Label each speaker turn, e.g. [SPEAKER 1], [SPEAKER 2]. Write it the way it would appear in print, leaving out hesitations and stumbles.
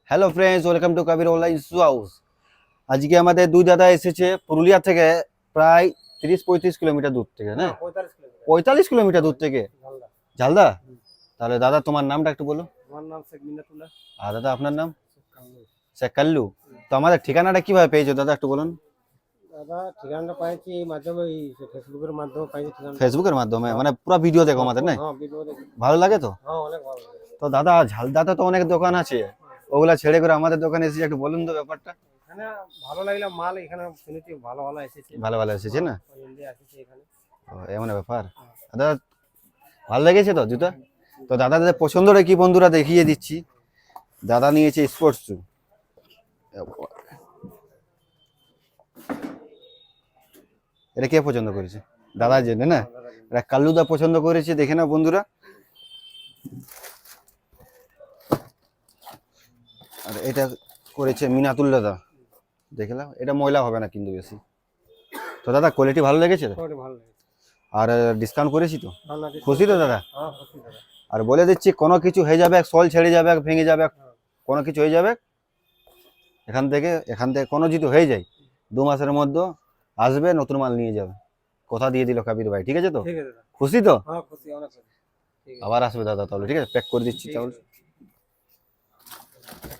[SPEAKER 1] Hello friends, welcome to Kabir online shoe house. আজকে আমাদের দুই দাদা এসেছে পুরুলিয়া থেকে, প্রায় 30-35 কিলোমিটার দূর থেকে, না 45 কিলোমিটার দূর থেকে। ঝালদা? তাহলে দাদা তোমার নামটা একটু বলো।
[SPEAKER 2] আমার নাম শেখ মিন্নাতুল্লাহ।
[SPEAKER 1] আর দাদা আপনার নাম? শেখ কাল্লু। তো আমাদের ঠিকানাটা কিভাবে পেয়েছো দাদা, একটু বলুন।
[SPEAKER 2] দাদা ঠিকানাটা পাইছি এই মাধ্যমে, এই ফেসবুকের মাধ্যমে পাইছি ঠিকানা।
[SPEAKER 1] ফেসবুকের মাধ্যমে? মানে পুরো ভিডিও দেখো আমাদের, না?
[SPEAKER 2] হ্যাঁ, ভিডিও দেখি।
[SPEAKER 1] ভালো লাগে তো?
[SPEAKER 2] হ্যাঁ, অনেক ভালো লাগে।
[SPEAKER 1] তো দাদা ঝালদাতে তো অনেক দোকান আছে, ওগুলা ছেড়ে করে আমাদের দোকানে এসেছে, একটু বলুন তো ব্যাপারটা।
[SPEAKER 2] এখানে ভালো লাগলো, মাল এখানে শুনেছি ভালো ভালো এসেছে।
[SPEAKER 1] ভালো ভালো এসেছে না?
[SPEAKER 2] ইন্ডিয়া এসেছে এখানে।
[SPEAKER 1] ও, এমন ব্যাপার। দাদা ভালো লেগেছে তো জুতা? তো দাদাদের পছন্দটা কি বন্ধুরা দেখিয়ে দিচ্ছি। দাদা নিয়েছে স্পোর্টস শু। এটা কে পছন্দ করেছে? দাদার জন্য, না? এটা কাল্লুদা পছন্দ করেছে, দেখে না বন্ধুরা। আর এটা করেছে মিনাতুল্লাহ দা, দেখলাম। এটা ময়লা হবে না কিন্তু বেশি। তো দাদা কোয়ালিটি ভালো লেগেছে তো?
[SPEAKER 2] ওটা ভালো লাগে।
[SPEAKER 1] আর ডিসকাউন্ট করেছি তো?
[SPEAKER 2] না, না,
[SPEAKER 1] খুশি তো দাদা?
[SPEAKER 2] হ্যাঁ, খুশি দাদা।
[SPEAKER 1] আর বলে দিচ্ছি, কোনো কিছু হয়ে যাবে, সল ছেড়ে যাবে, ভেঙে যাবে, কোনো কিছু হয়ে যাবে, এখান থেকে কোনো যদি হয়ে যায় 2 মাসের মধ্যে আসবে, নতুন মাল নিয়ে যাবে। কথা দিয়ে দিল কাবির ভাই, ঠিক আছে তো?
[SPEAKER 2] ঠিক আছে দাদা।
[SPEAKER 1] খুশি তো?
[SPEAKER 2] হ্যাঁ, খুশি, অনেক খুশি। ঠিক আছে।
[SPEAKER 1] আবার আসবে দাদা তাহলে, ঠিক আছে? প্যাক করে দিচ্ছি
[SPEAKER 2] ঠিক
[SPEAKER 1] তাহলে।
[SPEAKER 2] আছে।